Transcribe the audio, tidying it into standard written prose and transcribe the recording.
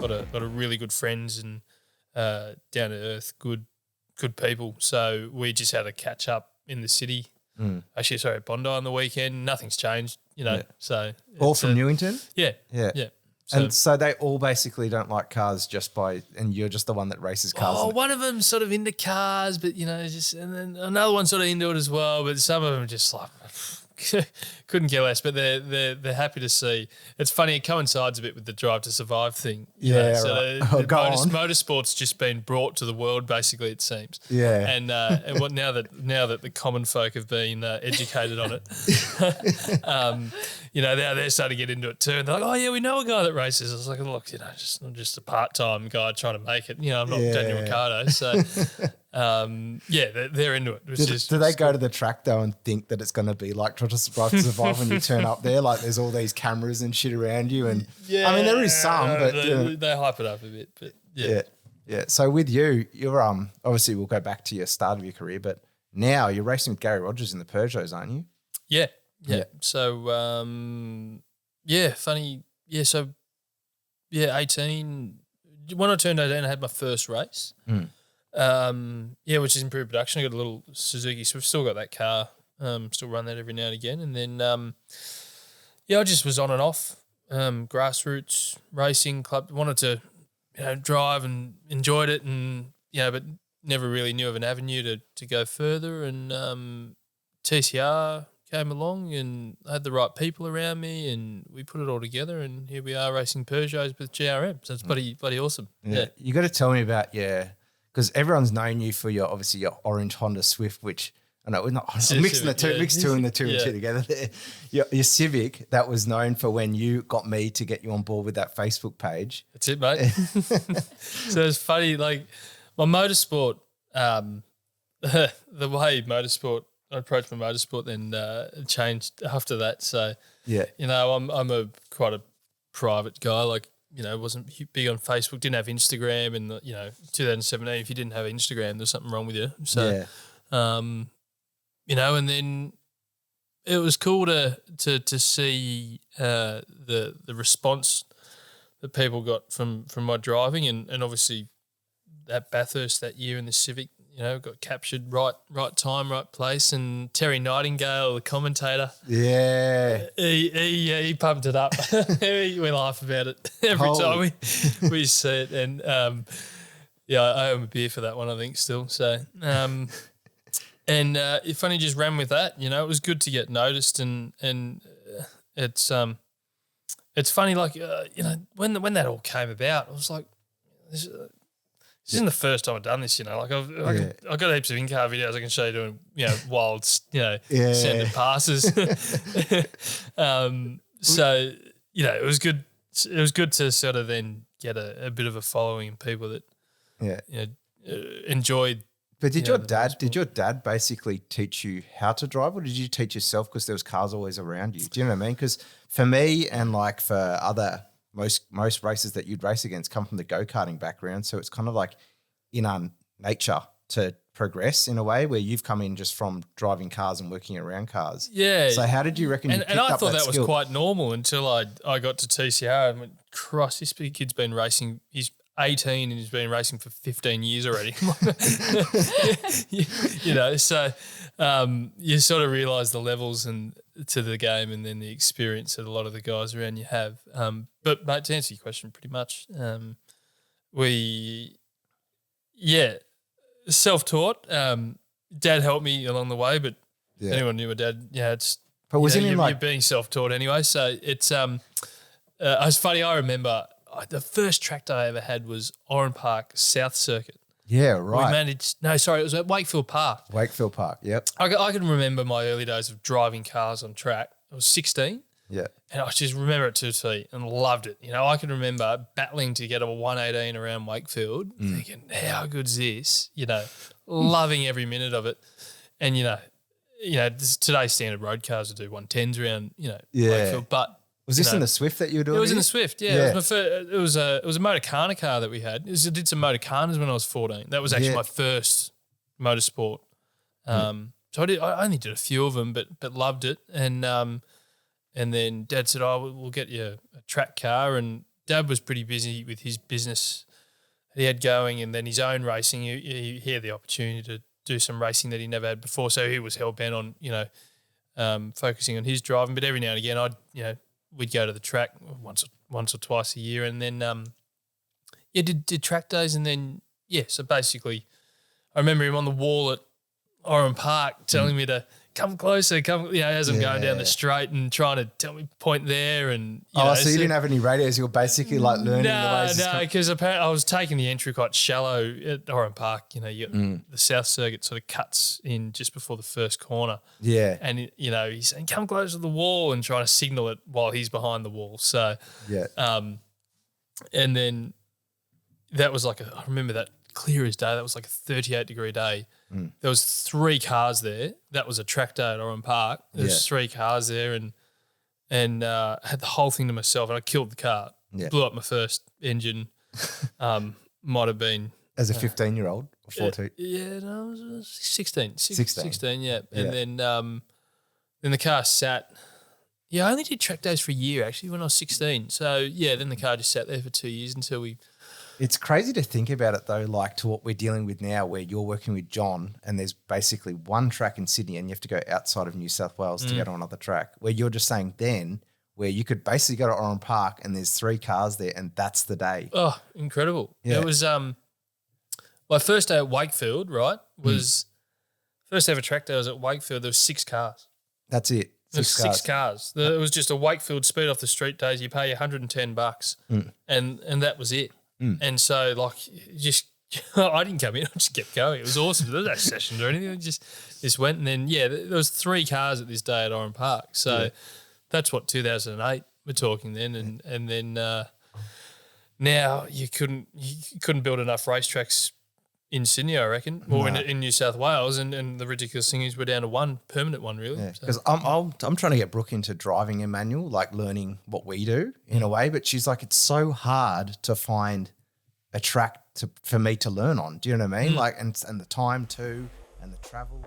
lot of really good friends and down to earth, good people. So we just had a catch up in the city. Actually, sorry, at Bondi on the weekend. Nothing's changed, you know. Yeah. So all from Newington. Yeah. And so they all basically don't like cars and you're just the one that races cars. Oh, one of them sort of into cars, but and then another one sort of into it as well. But some of them just like couldn't care less. But they're happy to see. It's funny. It coincides a bit with the Drive to Survive thing. Yeah, so right. Motorsport's just been brought to the world, basically. It seems. Yeah. And what now that the common folk have been educated on it, now they're starting to get into it too. And they're like, oh yeah, we know a guy that races. I was like, look, I'm just a part-time guy trying to make it. I'm not Daniel Ricciardo, so. They're into it. Do they go to the track though and think that it's going to be like Drive to Survive when you turn up there? Like there's all these cameras and shit around you, and I mean there is some, but they hype it up a bit. But yeah. So with you're obviously we'll go back to your start of your career, but now you're racing with Gary Rogers in the Peugeots, aren't you? Yeah. So funny. Yeah. So 18. When I turned 18, I had my first race. Which is in pre-production. I got a little Suzuki, so we've still got that car. Still run that every now and again. And then, I just was on and off. Grassroots racing club. Wanted to, drive and enjoyed it, and but never really knew of an avenue to go further. And TCR came along, and I had the right people around me, and we put it all together. And here we are racing Peugeots with GRM. So it's bloody awesome. Yeah, you got to tell me about because everyone's known you for your orange Honda Swift, which I know we're not mixing the two, mix two and the two and two together there. Your Civic that was known for when you got me to get you on board with that Facebook page. That's it, mate. So it's funny, like my motorsport, the way I approached my motorsport then changed after that. So I'm quite a private guy, like. Wasn't big on Facebook, didn't have Instagram, and 2017, if you didn't have Instagram, there's something wrong with you. So, and then it was cool to see the response that people got from my driving, and obviously at Bathurst that year in the Civic, got captured right time, right place, and Terry Nightingale, the commentator, he pumped it up. We laugh about it every time we see it, and I owe him a beer for that one, I think, still. So, and if only just ran with that, it was good to get noticed, and it's funny, like when that all came about, I was like. This isn't the first time I've done this, Like I've got heaps of in-car videos I can show you doing, wild, sending passes. So it was good. It was good to sort of then get a bit of a following and people that enjoyed. But did your dad basically teach you how to drive, or did you teach yourself because there was cars always around you? Do you know what I mean? Because for me and like for other. Most races that you'd race against come from the go-karting background, so it's kind of like in our nature to progress in a way where you've come in just from driving cars and working around cars. Yeah. So how did you reckon you picked up that skill? And I thought that was quite normal until I got to TCR and went, Christ, this big kid's been racing. He's 18 and he's been racing for 15 years already. So you sort of realise the levels and to the game and then the experience that a lot of the guys around you have. But, mate, to answer your question pretty much, self-taught. Dad helped me along the way, but anyone knew my dad, you're being self-taught anyway. So it's it's funny, I remember the first track day I ever had was Oran Park South Circuit. Yeah, right. It was at Wakefield Park. Wakefield Park, yep. I can remember my early days of driving cars on track. I was 16. Yeah. And I just remember it to a T and loved it. I can remember battling to get a 118 around Wakefield, thinking, how good's this? Loving every minute of it. And, today's standard road cars would do 110s around, Wakefield. But was this in the Swift that you were doing? It was in the Swift, yeah. It was a Motorcana car that we had. I did some Motorcanas when I was 14. That was actually my first motorsport. So I only did a few of them, but loved it. And then Dad said, we'll get you a track car. And Dad was pretty busy with his business he had going, and then his own racing. He had the opportunity to do some racing that he never had before, so he was hell bent on focusing on his driving. But every now and again, we'd go to the track once or twice a year, and then did track days, and then so basically, I remember him on the wall at Oran Park telling me to come closer, as I'm going down the straight and trying to tell me point there. And so you didn't have any radios. You were basically like learning the ways. No, because apparently I was taking the entry quite shallow at Oran Park. You got the South Circuit sort of cuts in just before the first corner. Yeah, and he's saying come closer to the wall and trying to signal it while he's behind the wall. So and then that was like I remember that clear as day. That was like a 38-degree day. There was 3 cars there. That was a track day at Oran Park. There was 3 cars there, and had the whole thing to myself. And I killed the car. Blew up my first engine. Might have been as a 15-year-old or 14. I was 16. 16, yeah. And then the car sat. Yeah, I only did track days for a year actually when I was 16. So then the car just sat there for 2 years until we. It's crazy to think about it though, like to what we're dealing with now where you're working with John and there's basically one track in Sydney and you have to go outside of New South Wales to go to another track, where you're just saying then where you could basically go to Oran Park and there's 3 cars there and that's the day. Oh, incredible. Yeah. It was my first day at Wakefield, right, was first ever track day I was at Wakefield. There was 6 cars. That's it. 6 cars. It was just a Wakefield speed off the street days. You pay $110 and that was it. And so, I didn't come in. I just kept going. It was awesome. There was no sessions or anything. I just went, and then there was 3 cars at this day at Oran Park. So that's what 2008 we're talking then, and then now you couldn't build enough racetracks in Sydney, I reckon, or in New South Wales, and the ridiculous thing is we're down to one permanent one, really. Because I'm trying to get Brooke into driving Emmanuel, like learning what we do in a way, but she's like, it's so hard to find a track for me to learn on. Do you know what I mean? Like, and the time too, and the travel.